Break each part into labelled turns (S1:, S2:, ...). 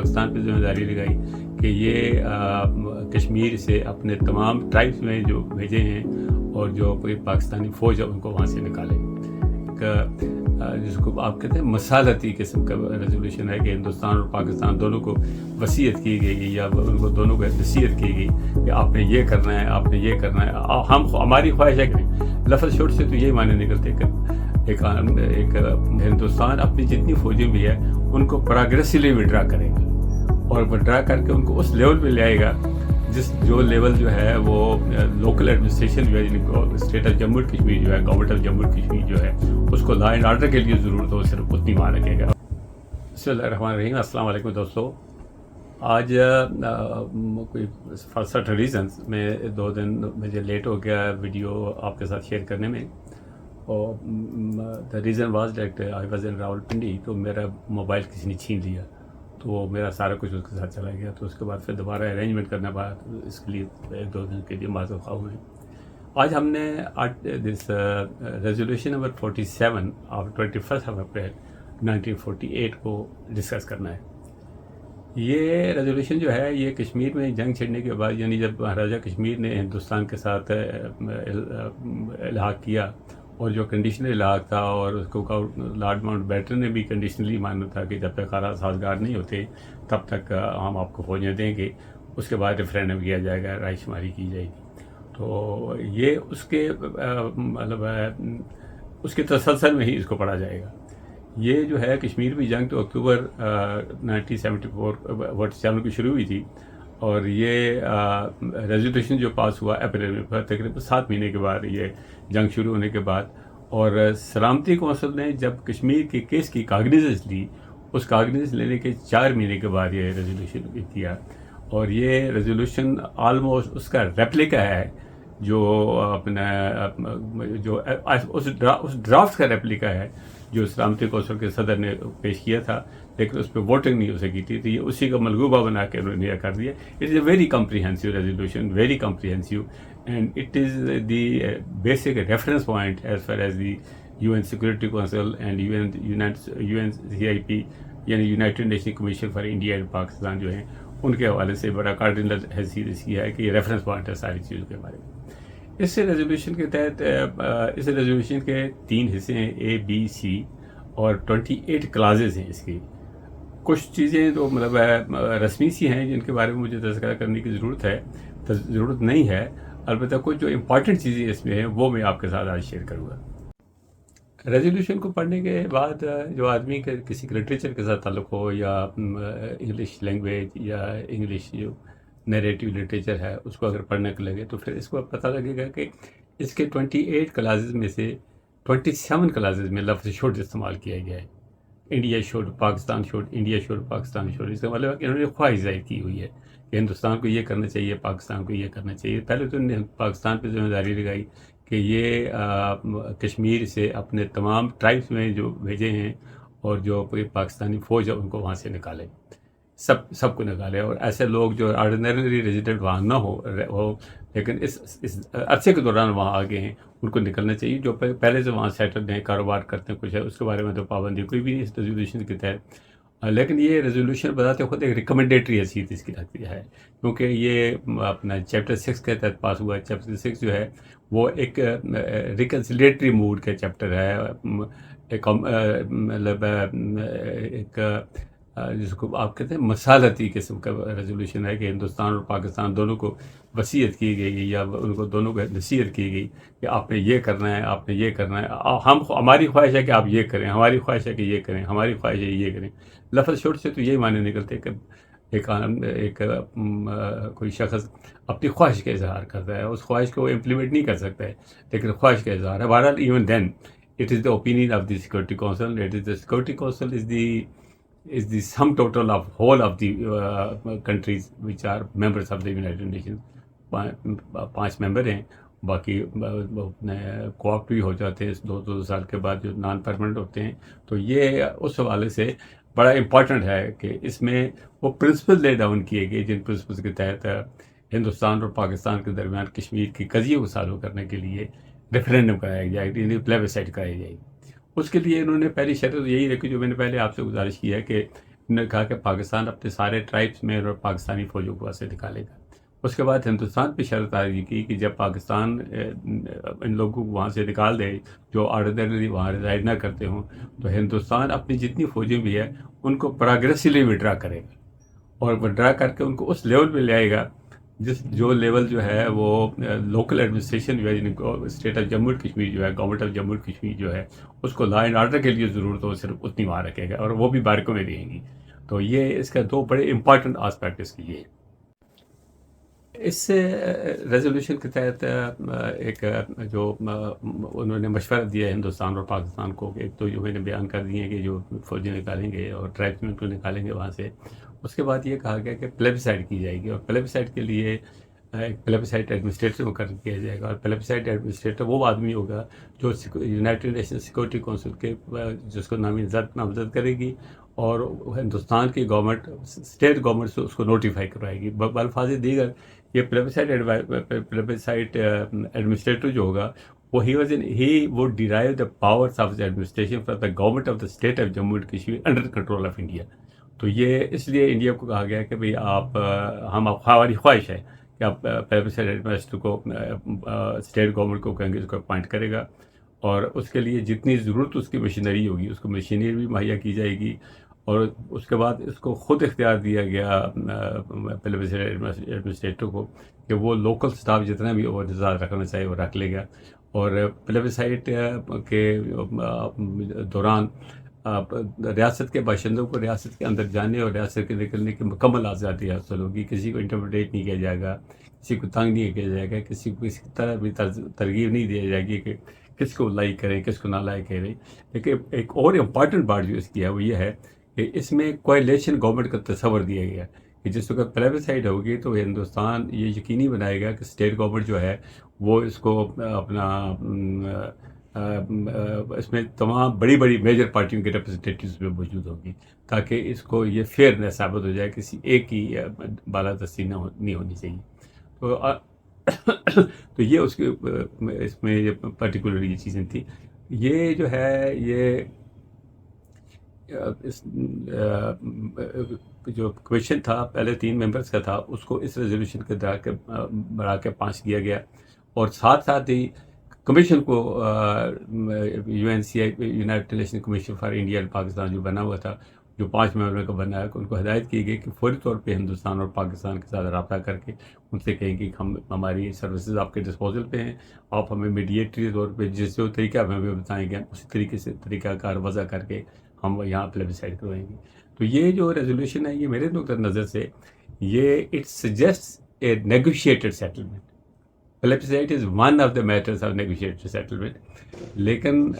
S1: پاکستان پہ ذمہ داری لگائی کہ یہ کشمیر سے اپنے تمام ٹرائبس میں جو بھیجے ہیں اور جو کوئی پاکستانی فوج ہے ان کو وہاں سے نکالے. جس کو آپ کہتے ہیں مصالحتی قسم کا ریزولوشن ہے کہ ہندوستان اور پاکستان دونوں کو وصیت کی گئی یا ان کو دونوں کو نصیحت کی گئی کہ آپ نے یہ کرنا ہے, آپ نے یہ کرنا ہے, ہماری خواہش ہے کہ لفظ چھوٹ سے تو یہی معنی نکلتے کہ ایک ہندوستان اپنی جتنی فوجیں بھی ہے ان کو پروگریسولی وڈرا کرے گا اور وڈرا کر کے ان کو اس لیول پہ لے آئے گا جو لیول جو ہے وہ لوکل ایڈمنسٹریشن جو ہے state of Jammu and Kashmir جو ہے government of Jammu and Kashmir جو ہے اس کو لا اینڈ آرڈر کے لیے ضرورت ہو صرف اتنی مان رکھے گا. بسم اللہ الرحمن الرحیم. السلام علیکم دوستو. آج کوئی فار سرٹن ریزنس میں 2 دن مجھے لیٹ ہو گیا ویڈیو آپ کے ساتھ شیئر کرنے میں, اور the reason was that I was in Rawalpindi, تو میرا موبائل کسی نے چھین لیا تو میرا سارا کچھ اس کے ساتھ چلا گیا. تو اس کے بعد پھر دوبارہ ارینجمنٹ کرنا پڑا, اس کے لیے 1-2 دن کے لیے معذرت خواہ ہوئے. آج ہم نے this resolution number 47 of 21 April 1948 کو ڈسکس کرنا ہے. یہ ریزولوشن جو ہے یہ کشمیر میں جنگ چھڑنے کے بعد, یعنی جب مہاراجہ کشمیر نے ہندوستان کے ساتھ الحاق کیا اور جو کنڈیشنل الحاق تھا, اور اس کو لارڈ ماؤنٹ بیٹن نے بھی کنڈیشنلی مانا تھا کہ جب تک حالات سازگار نہیں ہوتے تب تک ہم آپ کو فوجیں دیں گے, اس کے بعد ریفرینڈم کیا جائے گا, رائے شماری کی جائے گی. تو یہ اس کے مطلب اس کے تسلسل میں ہی اس کو پڑھا جائے گا. یہ جو ہے کشمیر میں جنگ تو اکتوبر 1947 کی شروع ہوئی تھی, اور یہ ریزولوشن جو پاس ہوا اپریل میں تقریباً 7 مہینے کے بعد یہ جنگ شروع ہونے کے بعد. اور سلامتی کونسل نے جب کشمیر کے کیس کی کاگنیزنس لی, اس کاگنیزنس لینے کے 4 مہینے کے بعد یہ ریزولوشن کیا, اور یہ ریزولوشن آلموسٹ اس کا ریپلیکا ہے جو اپنا جو اس ڈرافٹ کا ریپلیکا ہے جو سلامتی کونسل کے صدر نے پیش کیا تھا, لیکن اس پہ ووٹنگ نہیں ہو سکی تھی, تو یہ اسی کا ملغوبہ بنا کے انہوں نے یہ کر دیا. It is a very comprehensive resolution, very comprehensive, and it is the basic reference point as far as the UN security council and UN CIP یعنی United nation commission for India and Pakistan جو ہیں ان کے حوالے سے بڑا cardinal حیثیت اس کی ہے کہ یہ ریفرنس پوائنٹ ہے ساری چیزوں کے بارے میں. اس ریزولوشن کے تحت اس ریزولوشن کے 3 حصے ہیں, A, B, C, اور 28 کلازز ہیں اس کی. کچھ چیزیں تو مطلب رسمی سی ہیں جن کے بارے میں مجھے تذکرہ کرنے کی ضرورت نہیں ہے, البتہ کچھ جو امپارٹنٹ چیزیں اس میں ہیں وہ میں آپ کے ساتھ آج شیئر کروں گا. ریزولوشن کو پڑھنے کے بعد جو آدمی کے کسی لٹریچر کے ساتھ تعلق ہو, یا انگلش لینگویج یا انگلش جو نیریٹو لٹریچر ہے اس کو اگر پڑھنے کے لگے, تو پھر اس کو پتہ لگے گا کہ اس کے 28 کلازز میں سے 27 کلازز میں لفظ شوڈ استعمال کیا گیا ہے. India should, Pakistan should, India should, Pakistan should. اس کا مطلب ہے کہ انہوں نے خواہش ظاہر کی ہوئی ہے کہ ہندوستان کو یہ کرنا چاہیے, پاکستان کو یہ کرنا چاہیے. پہلے تو انہوں نے پاکستان پہ ذمہ داری لگائی کہ یہ کشمیر سے اپنے تمام ٹرائبس میں جو بھیجے ہیں اور جو کوئی پاکستانی فوج ہے ان کو وہاں سے نکالے, سب کو نکالے. اور ایسے لوگ جو آرڈینری ریزیڈنٹ وہاں نہ ہو لیکن اس عرصے کے دوران وہاں آگے ہیں, ان کو نکلنا چاہیے. جو پہلے سے وہاں سیٹلڈ ہیں, کاروبار کرتے ہیں, کچھ ہے, اس کے بارے میں تو پابندی کوئی بھی نہیں اس ریزولوشن کے تحت. لیکن یہ ریزولوشن بتاتے خود ایک ریکمنڈیٹری حیثیت اس کی رکھتی ہے, کیونکہ یہ اپنا چیپٹر 6 کے تحت پاس ہوا ہے. چیپٹر 6 جو ہے وہ ایک ریکنسلیٹری موڈ کا چیپٹر ہے, مطلب ایک جس کو آپ کہتے ہیں مصالحتی قسم کا ریزولوشن ہے کہ ہندوستان اور پاکستان دونوں کو وصیت کی گئی یا ان کو دونوں کو نصیحت کی گئی کہ آپ نے یہ کرنا ہے, آپ نے یہ کرنا ہے. ہماری خواہش ہے کہ آپ یہ کریں, ہماری خواہش ہے کہ یہ کریں, ہماری خواہش ہے یہ کریں. لفظ چھوٹ سے تو یہی معنی نکلتے کہ ایک کوئی شخص اپنی خواہش کا اظہار کرتا ہے, اس خواہش کو وہ امپلیمنٹ نہیں کر سکتا ہے لیکن خواہش کا اظہار ہے. بہرحال even then it is the opinion of the security council. It is the security council is the sum total of whole of the countries which are members of the United Nations. 5 ممبر ہیں, باقی کو opt بھی ہو جاتے ہیں 2 سال کے بعد جو نان پرماننٹ ہوتے ہیں. تو یہ اس حوالے سے بڑا امپورٹنٹ ہے کہ اس میں وہ پرنسپل لے ڈاؤن کیے گئے جن پرنسپل کے تحت ہندوستان اور پاکستان کے درمیان کشمیر کی قضیے کو سالو کرنے کے لیے ریفرینڈم کرایا جائے, پلیبسائٹ کرائی جائے گی. اس کے لیے انہوں نے پہلی شرط یہی رکھی جو میں نے پہلے آپ سے گزارش کی ہے کہ انہوں نے کہا کہ پاکستان اپنے سارے ٹرائبس میں اور پاکستانی فوجوں کو وہاں سے نکالے گا. اس کے بعد ہندوستان پہ شرط عائد کی کہ جب پاکستان ان لوگوں کو وہاں سے نکال دے جو آرڈنری وہاں ریزائڈ نہ کرتے ہوں، تو ہندوستان اپنی جتنی فوجیں بھی ہے ان کو پروگریسولی وڈرا کرے گا، اور وڈرا کر کے ان کو اس لیول پہ لے آئے گا جو لیول جو ہے وہ لوکل ایڈمنسٹریشن جو ہے، یعنی state of Jammu and Kashmir جو ہے، government of Jammu and Kashmir جو ہے، اس کو لا اینڈ آرڈر کے لیے ضرورت ہو صرف اتنی وہاں رکھے گا، اور وہ بھی بارکوں میں رہیں گی. تو یہ اس کا دو بڑے امپارٹنٹ آسپیکٹ اس کے لیے. اس سے ریزولوشن کے تحت ایک جو انہوں نے مشورہ دیا ہے ہندوستان اور پاکستان کو، ایک تو جو میں نے بیان کر دیے ہیں کہ جو فوجی نکالیں گے اور ٹرائبس کو نکالیں گے وہاں سے. اس کے بعد یہ کہا گیا کہ پلیبسائڈ کی جائے گی، اور پلیبسائڈ کے لیے ایک پلیبسائڈ ایڈمنسٹریٹر مقرر کیا جائے گا، اور پلیبسائڈ ایڈمنسٹریٹر وہ آدمی ہوگا جو یونائٹڈ نیشن سیکورٹی کونسل کے جس کو نامزد کرے گی، اور ہندوستان کی گورنمنٹ اسٹیٹ گورنمنٹ سے اس کو نوٹیفائی کرائے گی. بالفاظ دیگر یہ پلیبسائڈ ایڈمنسٹریٹر جو ہوگا وہ he would derive the powers of the administration from the government of the state of Jammu and Kashmir under control of India. تو یہ اس لیے انڈیا کو کہا گیا کہ بھئی ہماری خواہش ہے کہ آپ پلیبسائڈ ایڈمنسٹریٹر کو اسٹیٹ گورنمنٹ کو کہیں گے اس کو اپوائنٹ کرے گا، اور اس کے لیے جتنی ضرورت اس کی مشینری ہوگی اس کو مشینری بھی مہیا کی جائے گی. اور اس کے بعد اس کو خود اختیار دیا گیا پلیبسائڈ ایڈمنسٹریٹر کو کہ وہ لوکل سٹاف جتنا بھی وہ نظارت رکھنا چاہے وہ رکھ لے گا. اور پلیبسائڈ کے دوران ریاست کے باشندوں کو ریاست کے اندر جانے اور ریاست کے نکلنے کی مکمل آزادی حاصل ہوگی. کسی کو انٹرپریٹ نہیں کیا جائے گا، کسی کو تنگ نہیں کیا جائے گا، کسی کو کسی طرح بھی ترغیب نہیں دی جائے گی کہ کس کو لائک کریں کس کو نہ لائک کریں. لیکن ایک اور امپارٹنٹ بات جو اس کی ہے وہ یہ ہے کہ اس میں کوائلیشن گورنمنٹ کا تصور دیا گیا کہ جس وقت پلیبسائڈ ہوگی تو ہندوستان یہ یقینی بنائے گا کہ اسٹیٹ گورنمنٹ جو ہے وہ اس کو اپنا اس میں تمام بڑی میجر پارٹیوں کے ریپرزنٹیٹیوز میں موجود ہوگی، تاکہ اس کو یہ فیئر نہ ثابت ہو جائے، کسی ایک کی بالادستی نہیں ہونی چاہیے. تو یہ اس میں یہ پرٹیکولر یہ چیزیں تھیں. یہ جو ہے یہ جو کویشچن تھا پہلے 3 ممبرس کا تھا، اس کو اس ریزولوشن کے بڑھا کے 5 کیا گیا، اور ساتھ ہی کمیشن کو UNCI United nation commission for India and Pakistan جو بنا ہوا تھا، جو 5 ممبر کا بنا ہے، ان کو ہدایت کی گئی کہ فوری طور پہ ہندوستان اور پاکستان کے ساتھ رابطہ کر کے ان سے کہیں کہ ہماری سروسز آپ کے ڈسپوزل پہ ہیں، آپ ہمیں میڈیٹری طور پہ جس جو طریقہ ہمیں بتائیں گے اسی طریقے سے طریقہ کار وضع کر کے ہم یہاں پلیبسائڈ کروائیں گے. تو یہ جو ریزولوشن ہے یہ میرے نقطۂ نظر سے یہ it suggests a negotiated settlement. Plebiscite is one of the matters of negotiated settlement. لیکن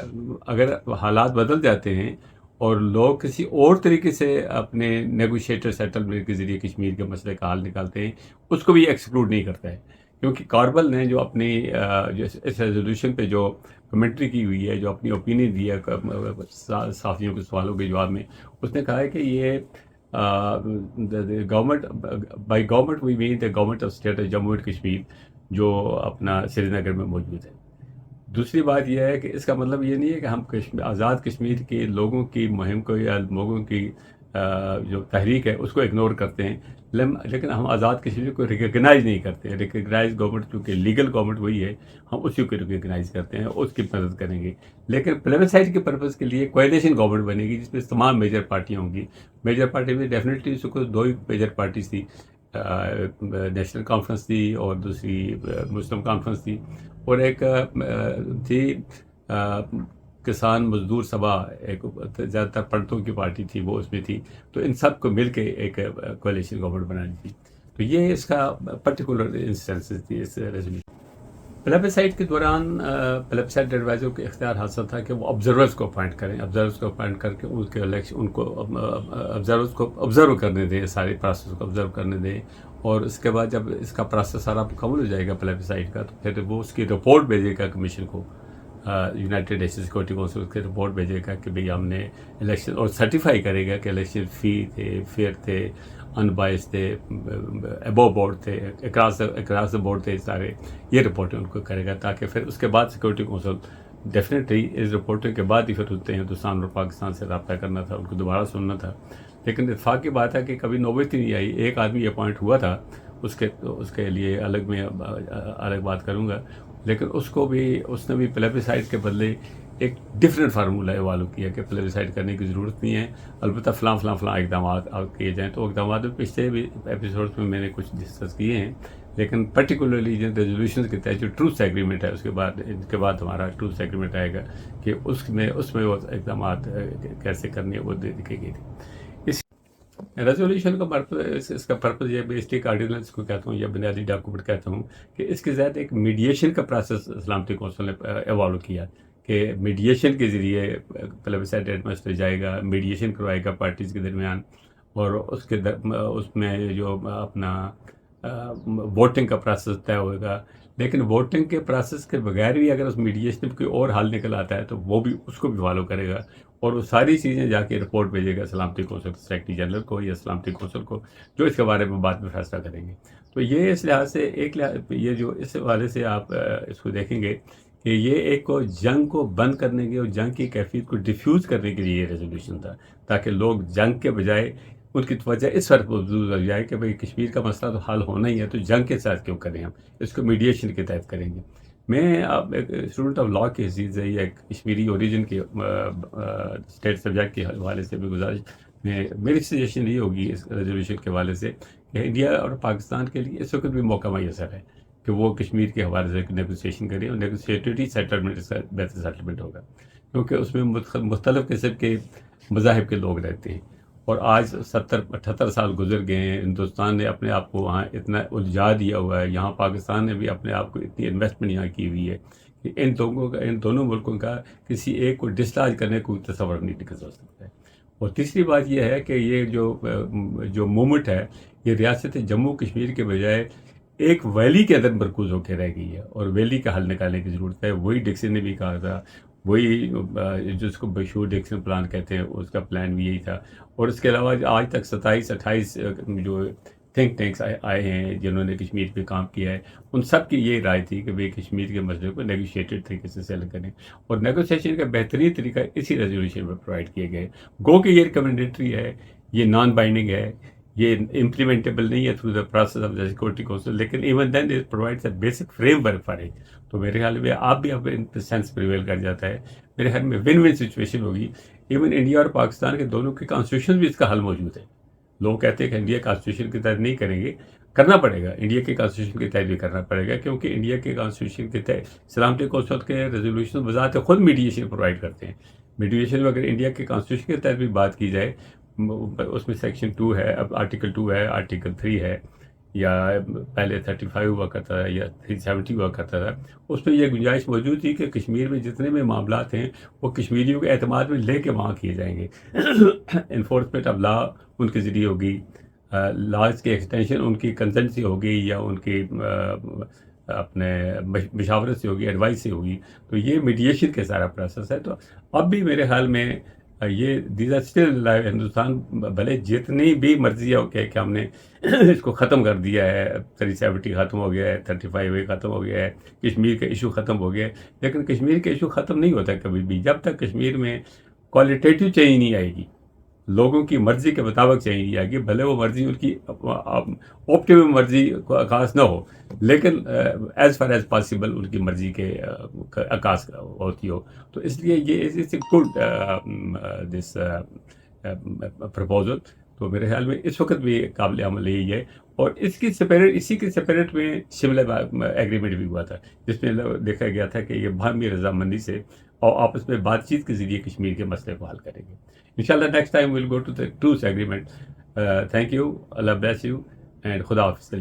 S1: اگر حالات بدل جاتے ہیں اور لوگ کسی اور طریقے سے اپنے نیگوشیٹڈ سیٹلمنٹ کے ذریعے کشمیر کے مسئلے کا حل نکالتے ہیں، اس کو بھی ایکسکلوڈ نہیں کرتا ہے. کیونکہ کاربل نے جو اپنی اس ریزولوشن پہ جو کمنٹری کی ہوئی ہے، جو اپنی اوپینین دی ہے صحافیوں کے سوالوں کے جواب میں، اس نے کہا ہے کہ یہ government by government we mean the government of state of Jammu and Kashmir جو اپنا سری نگر میں موجود ہے. دوسری بات یہ ہے کہ اس کا مطلب یہ نہیں ہے کہ ہم آزاد کشمیر کے لوگوں کی مہم کو یا لوگوں کی جو تحریک ہے اس کو اگنور کرتے ہیں، لیکن ہم آزاد کشمیر کو ریکگنائز نہیں کرتے. ریکگنائز گورنمنٹ چونکہ لیگل گورنمنٹ وہی ہے، ہم اسی کو ریکگنائز کرتے ہیں، اس کی مدد کریں گے. لیکن پلیبسائڈ کے پرپز کے لیے کوائلیشن گورنمنٹ بنے گی جس میں تمام میجر پارٹیاں ہوں گی. میجر پارٹی میں ڈیفینیٹلی اس کو 2 ہی میجر پارٹیز تھی، نیشنل کانفرنس تھی اور دوسری مسلم کانفرنس تھی، اور ایک تھی کسان مزدور سبھا، ایک زیادہ تر پنڈتوں کی پارٹی تھی وہ اس میں تھی. تو ان سب کو مل کے ایک کولیشن گورنمنٹ بنانی تھی. تو یہ اس کا پرٹیکولر انسٹنسز تھی اس ریزولوشن. پلیبسائڈ کے دوران پلیبسائڈ ایڈوائزر کو اختیار حاصل تھا کہ وہ آبزرورز کو اپوائنٹ کریں، آبزرورز کو اپوائنٹ کر کے ان کے الیکشن ان کو آبزرورز کو آبزرو کرنے دیں، سارے پروسیس کو آبزرو کرنے دیں. اور اس کے بعد جب اس کا پروسیس سارا مکمل ہو جائے گا پلیبسائڈ کا، تو پھر وہ اس کی رپورٹ بھیجے گا کمیشن کو، یونائٹڈ نیشن سیکورٹی کونسل کی رپورٹ بھیجے گا کہ بھئی ہم نے الیکشن، اور سرٹیفائی کرے گا کہ الیکشن فری تھے، فیئر تھے، ان بائس تھے، ابو بورڈ تھے، اکراس دا بورڈ تھے سارے. یہ رپورٹیں ان کو کرے گا، تاکہ پھر اس کے بعد سیکورٹی کونسل ڈیفینیٹلی اس رپورٹنگ کے بعد ہی پھر ہوتے ہیں ہندوستان اور پاکستان سے رابطہ کرنا تھا، ان کو دوبارہ سننا تھا. لیکن اتفاق کی بات ہے کہ کبھی نوبت ہی نہیں آئی. ایک آدمی اپوائنٹ ہوا تھا, اس کے لیے الگ میں الگ بات کروں گا, لیکن اس نے بھی پلیبیسائڈ کے بدلے ایک ڈفرینٹ فارمولہ ایوالو کیا کہ پلیبیسائڈ کرنے کی ضرورت نہیں ہے, البتہ فلاں اقدامات کیے جائیں. تو اقدامات میں پچھلے بھی ایپیسوڈس میں نے کچھ ڈسکس کیے ہیں, لیکن پرٹیکولرلی جو ریزولوشنز کے تحت جو ٹروتھ ایگریمنٹ ہے, اس کے بعد ہمارا ٹروتھ ایگریمنٹ آئے گا کہ اس میں وہ اقدامات کیسے کرنے وہ دکھے گی تھی. ریزولوشن کا پرپز, اس کا پرپز یہ بیسک آرڈیننس کو کہتا ہوں یا بنیادی ڈاکومنٹ کہتا ہوں کہ اس کے ذات ایک میڈیشن کا پروسیس سلامتی کونسل نے ایوالو کیا کہ میڈیشن کے ذریعے پلیبیسائڈ ایڈمنسٹر جائے گا, میڈیشن کروائے گا پارٹیز کے درمیان, اور اس میں جو اپنا ووٹنگ کا پروسیس طے ہوئے گا. لیکن ووٹنگ کے پروسیس کے بغیر بھی اگر اس میڈیشن میں کوئی اور حل نکل آتا ہے تو وہ بھی اس کو بھی فالو کرے گا, اور وہ ساری چیزیں جا کے رپورٹ بھیجے گا سلامتی کونسل سیکرٹری جنرل کو یا سلامتی کونسل کو, جو اس کے بارے میں بعد میں فیصلہ کریں گے. تو یہ اس لحاظ سے یہ جو اس حوالے سے آپ اس کو دیکھیں گے کہ یہ ایک جنگ کو بند کرنے کے اور جنگ کی کیفیت کو ڈیفیوز کرنے کے لیے یہ ریزولوشن تھا, تاکہ لوگ جنگ کے بجائے ان کی توجہ اس پر مبذول ہو جائے کہ بھئی کشمیر کا مسئلہ تو حل ہونا ہی ہے, تو جنگ کے ساتھ کیوں کریں, ہم اس کو میڈیشن کے تحت کریں گے. میں اب ایک اسٹوڈنٹ آف لا کی حیثیت سے یا کشمیری اوریجن کے اسٹیٹ سبجیکٹ کے حوالے سے بھی گزارش میری سجیشن یہ ہوگی اس ریزولوشن کے حوالے سے کہ انڈیا اور پاکستان کے لیے اس وقت بھی موقع میسر ہے کہ وہ کشمیر کے حوالے سے نیگوسیشن کریں, اور نیگوسیٹری سیٹلمنٹ اس کا بہتر سیٹلمنٹ ہوگا, کیونکہ اس میں مختلف قسم کے مذاہب کے لوگ رہتے ہیں. اور آج 70-78 سال گزر گئے ہیں, ہندوستان نے اپنے آپ کو وہاں اتنا الجھا دیا ہوا ہے, یہاں پاکستان نے بھی اپنے آپ کو اتنی انویسٹمنٹ یہاں کی ہوئی ہے کہ ان دونوں ملکوں کا کسی ایک کو ڈسچارج کرنے کو تصور نہیں کر سکتا ہے. اور تیسری بات یہ ہے کہ یہ جو موومنٹ ہے یہ ریاست جموں کشمیر کے بجائے ایک ویلی کے اندر مرکوز ہو کے رہ گئی ہے, اور ویلی کا حل نکالنے کی ضرورت ہے. وہی ڈکسن نے بھی کہا تھا, وہی جس کو بشور ڈکسن پلان کہتے ہیں, اس کا پلان بھی یہی تھا. اور اس کے علاوہ آج تک 27-28 جو تھنک ٹینکس آئے ہیں جنہوں نے کشمیر پہ کام کیا ہے, ان سب کی یہ رائے تھی کہ بھئی کشمیر کے مسئلے کو نیگوشیٹڈ طریقے سے سیل کریں, اور نیگوسیشن کا بہترین طریقہ اسی ریزولوشن میں پرووائڈ کیے گئے. گو کہ یہ ریکمنڈیٹری ہے, یہ نان بائنڈنگ ہے, یہ امپلیمنٹیبل نہیں ہے through the process of the security council, لیکن even then it provides a basic framework for it. تو میرے خیال میں آپ بھی اب ان سینس پریویل کر جاتا ہے. میرے خیال میں ون ون سچویشن ہوگی. ایون انڈیا اور پاکستان کے دونوں کے کانسٹیٹیوشن بھی اس کا حل موجود ہے. لوگ کہتے ہیں کہ انڈیا کانسٹیٹیوشن کے تحت نہیں کریں گے, کرنا پڑے گا, انڈیا کے کانسٹیٹیوشن کے تحت بھی کرنا پڑے گا, کیونکہ انڈیا کے کانسٹیٹیوشن کے تحت سلامتی کونسل کے ریزولوشن بذات خود میڈیشن پرووائڈ کرتے ہیں. میڈیشن میں اگر انڈیا کے کانسٹیٹیوشن کے تحت بھی بات کی جائے, اس میں سیکشن 2 ہے, اب آرٹیکل 2 ہے, آرٹیکل 3 ہے, یا پہلے 35 ہوا کرتا تھا یا 370 ہوا کرتا تھا, اس میں یہ گنجائش موجود تھی کہ کشمیر میں جتنے بھی معاملات ہیں وہ کشمیریوں کے اعتماد میں لے کے وہاں کیے جائیں گے. انفورسمنٹ آف لا ان کے ذریعے ہوگی, لاز کی ایکسٹینشن ان کی کنسنٹ سے ہوگی یا ان کی اپنے مشاورت سے ہوگی, ایڈوائس سے ہوگی. تو یہ میڈیشن کے سارا پروسیس ہے. تو اب بھی میرے خیال میں یہ these are still live. Hindustan بھلے جتنی بھی مرضی ہو کہ ہم نے اس کو ختم کر دیا ہے, 370 ختم ہو گیا ہے, 35A ختم ہو گیا ہے, کشمیر کا ایشو ختم ہو گیا ہے, لیکن کشمیر کا ایشو ختم نہیں ہوتا کبھی بھی جب تک کشمیر میں کوالٹیٹیو چینج نہیں آئے گی, لوگوں کی مرضی کے مطابق چینج نہیں آئے گی. بھلے وہ مرضی ان کی آپٹیمم مرضی کو عکاس نہ ہو, لیکن as far as possible in کی مرضی کے عکاس ہوتی ہو. تو اس لیے یہ گڈ دس پرپوزل. تو میرے خیال میں اس وقت بھی قابل عمل یہی ہے. اور اسی کے سپیرٹ میں شملہ ایگریمنٹ بھی ہوا تھا, جس میں دیکھا گیا تھا کہ یہ باہمی رضامندی سے اور آپس میں بات چیت کے ذریعے کشمیر کے مسئلے کو حل کریں گے. انشاءاللہ next time we'll go to the truth agreement. Thank you, Allah bless you, and خدا حافظ.